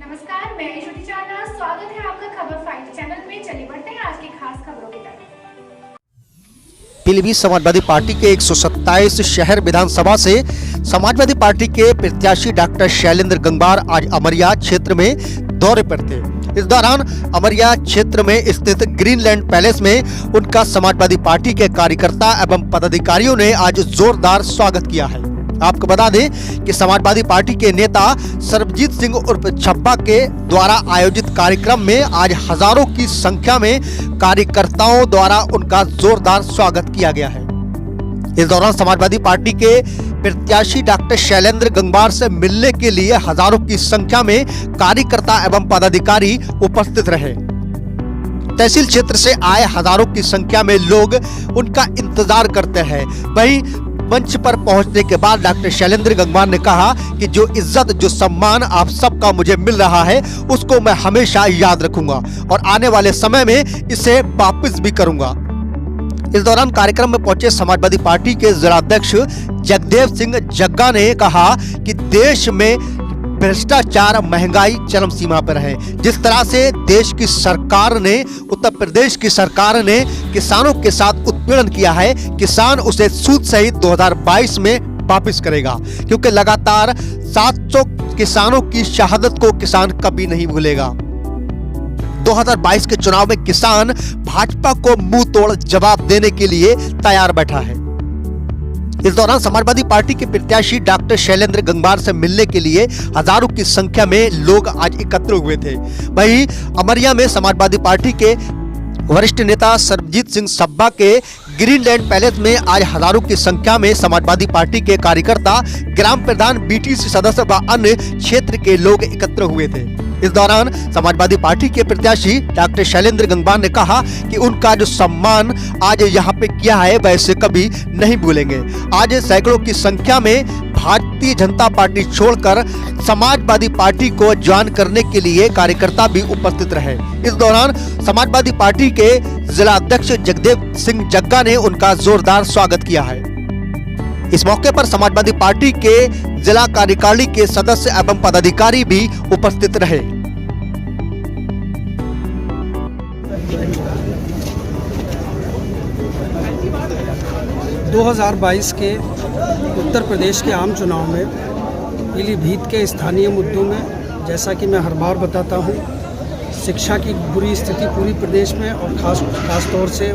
नमस्कार, मैं यशोटी चावला। स्वागत है आपका खबर 5 चैनल में। चलिए बढ़ते हैं आज की खास खबरों की तरफ। पीलीभीत समाजवादी पार्टी के 127 शहर विधानसभा से समाजवादी पार्टी के प्रत्याशी डॉक्टर शैलेंद्र गंगवार आज अमरिया क्षेत्र में दौरे पर थे। इस दौरान अमरिया क्षेत्र में स्थित ग्रीनलैंड पैलेस में उनका समाजवादी पार्टी के कार्यकर्ता एवं पदाधिकारियों ने आज जोरदार स्वागत किया है। आपको बता दें कि समाजवादी पार्टी के नेता सरबजीत सिंह उर्फ छब्बा के द्वारा आयोजित कार्यक्रम में आज हजारों की संख्या में कार्यकर्ताओं द्वारा उनका जोरदार स्वागत किया गया है। इस दौरान समाजवादी पार्टी के प्रत्याशी डॉक्टर शैलेंद्र गंगवार से मिलने के लिए हजारों की संख्या में कार्यकर्ता एवं पदाधिकारी उपस्थित रहे। तहसील क्षेत्र से आए हजारों की संख्या में लोग उनका इंतजार करते हैं। वहीं मंच पर पहुंचने के बाद डॉक्टर शैलेंद्र गंगवार ने कहा कि जो इज्जत जो सम्मान आप सबका मुझे मिल रहा है उसको मैं हमेशा याद रखूंगा और आने वाले समय में इसे वापस भी करूंगा। इस दौरान कार्यक्रम में पहुंचे समाजवादी पार्टी के जिलाध्यक्ष जगदेव सिंह जग्गा ने कहा कि देश में भ्रष्टाचार महंगाई चरम सीमा पर है। जिस तरह से देश की सरकार ने उत्तर प्रदेश की सरकार ने किसानों के साथ उत्पीड़न किया है, किसान उसे सूद सहित 2022 में वापस करेगा, क्योंकि लगातार 700 किसानों की शहादत को किसान कभी नहीं भूलेगा। 2022 के चुनाव में किसान भाजपा को मुंह तोड़ जवाब देने के लिए तैयार बैठा है। इस दौरान समाजवादी पार्टी के प्रत्याशी डॉक्टर शैलेंद्र गंगवार से मिलने के लिए हजारों की संख्या में लोग आज एकत्र हुए थे। वहीं अमरिया में समाजवादी पार्टी के वरिष्ठ नेता सरबजीत सिंह छब्बा के ग्रीनलैंड पैलेस में आज हजारों की संख्या में समाजवादी पार्टी के कार्यकर्ता, ग्राम प्रधान, बीटीसी सदस्य व अन्य क्षेत्र के लोग एकत्र हुए थे। इस दौरान समाजवादी पार्टी के प्रत्याशी डॉक्टर शैलेंद्र गंगवार ने कहा कि उनका जो सम्मान आज यहाँ पे किया है वैसे कभी नहीं भूलेंगे। आज सैकड़ों की संख्या में भारतीय जनता पार्टी छोड़कर समाजवादी पार्टी को ज्वाइन करने के लिए कार्यकर्ता भी उपस्थित रहे। इस दौरान समाजवादी पार्टी के जिला अध्यक्ष जगदेव सिंह जग्गा ने उनका जोरदार स्वागत किया है। इस मौके पर समाजवादी पार्टी के जिला कार्यकारिणी के सदस्य एवं पदाधिकारी भी उपस्थित रहे। 2022 के उत्तर प्रदेश के आम चुनाव में पीलीभीत के स्थानीय मुद्दों में, जैसा कि मैं हर बार बताता हूं, शिक्षा की बुरी स्थिति पूरी प्रदेश में और खास तौर से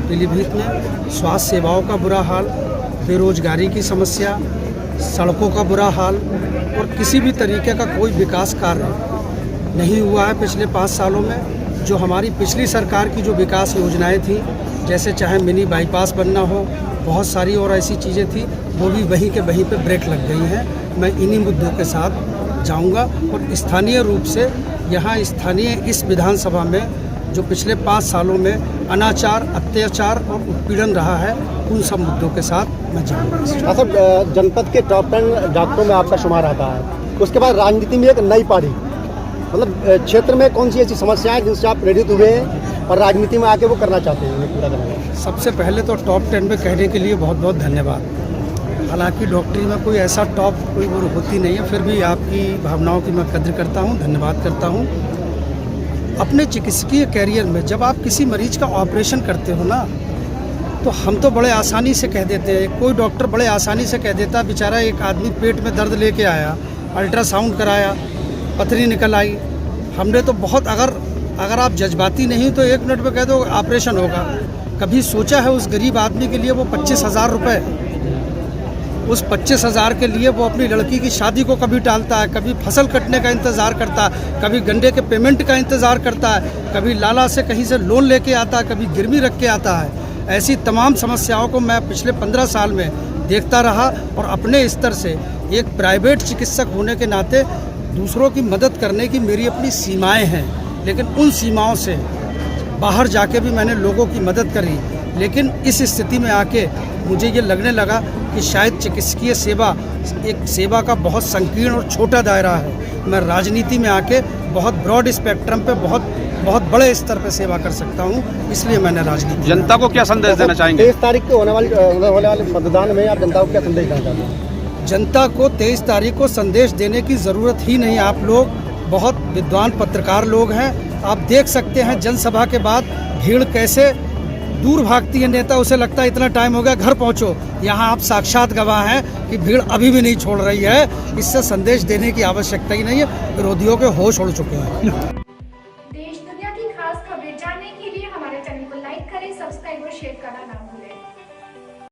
पीलीभीत में स्वास्थ्य सेवाओं का बुरा हाल, बेरोजगारी की समस्या, सड़कों का बुरा हाल और किसी भी तरीके का कोई विकास कार्य नहीं हुआ है पिछले 5 सालों में। जो हमारी पिछली सरकार की जो विकास योजनाएं थी, जैसे चाहे मिनी बाईपास बनना हो, बहुत सारी और ऐसी चीज़ें थी, वो भी वहीं के वहीं पे ब्रेक लग गई हैं। मैं इन्हीं मुद्दों के साथ जाऊंगा और स्थानीय रूप से यहाँ स्थानीय इस विधानसभा में जो पिछले 5 सालों में अनाचार, अत्याचार और उत्पीड़न रहा है, उन सब मुद्दों के साथ मैं जाऊँगा। सब जनपद के टॉप 10 डॉक्टरों में आपका शुमार आता है। उसके बाद राजनीति में एक नई पारी, मतलब क्षेत्र में कौन सी ऐसी समस्याएं जिनसे आप प्रेरित हुए हैं और राजनीति में आके वो करना चाहते हैं पूरा करना? सबसे पहले तो टॉप 10 में कहने के लिए बहुत बहुत धन्यवाद। हालांकि डॉक्टरी में कोई ऐसा टॉप कोई वो होती नहीं है, फिर भी आपकी भावनाओं की मैं कद्र करता हूँ, धन्यवाद करता हूँ। अपने चिकित्सकीय कैरियर में जब आप किसी मरीज का ऑपरेशन करते हो ना, तो हम तो बड़े आसानी से कह देते हैं, कोई डॉक्टर बड़े आसानी से कह देता, बेचारा एक आदमी पेट में दर्द लेके आया, अल्ट्रासाउंड कराया, पथरी निकल आई। हमने तो बहुत, अगर आप जज्बाती नहीं तो 1 मिनट में कह दो ऑपरेशन होगा। कभी सोचा है उस गरीब आदमी के लिए वो 25,000 रुपये, उस 25,000 के लिए वो अपनी लड़की की शादी को कभी टालता है, कभी फसल कटने का इंतज़ार करता है, कभी गंडे के पेमेंट का इंतज़ार करता है, कभी लाला से कहीं से लोन लेके आता है, कभी गिरवी रख के आता है। ऐसी तमाम समस्याओं को मैं पिछले 15 साल में देखता रहा और अपने स्तर से एक प्राइवेट चिकित्सक होने के नाते दूसरों की मदद करने की मेरी अपनी सीमाएं हैं, लेकिन उन सीमाओं से बाहर जाके भी मैंने लोगों की मदद करी। लेकिन इस स्थिति में आके मुझे ये लगने लगा कि शायद चिकित्सकीय सेवा एक सेवा का बहुत संकीर्ण और छोटा दायरा है। मैं राजनीति में आके बहुत ब्रॉड स्पेक्ट्रम पे बहुत बड़े स्तर पे सेवा कर सकता हूँ, इसलिए मैंने राजनीति। जनता को क्या संदेश देना चाहेंगे? 23 तारीख को होने वाले मतदान में आप जनता को क्या संदेश देना चाहते हैं? जनता को 23 तारीख को संदेश देने की ज़रूरत ही नहीं। आप लोग बहुत विद्वान पत्रकार लोग हैं। आप देख सकते हैं जनसभा के बाद भीड़ कैसे दूर भागती है। नेता उसे लगता है इतना टाइम हो गया, घर पहुंचो। यहाँ आप साक्षात गवाह हैं कि भीड़ अभी भी नहीं छोड़ रही है। इससे संदेश देने की आवश्यकता ही नहीं है, विरोधियों के होश उड़ चुके हैं। देश दुनिया की खास खबरें जानने के लिए हमारे चैनल को लाइक करें, सब्सक्राइब और शेयर करना ना भूलें।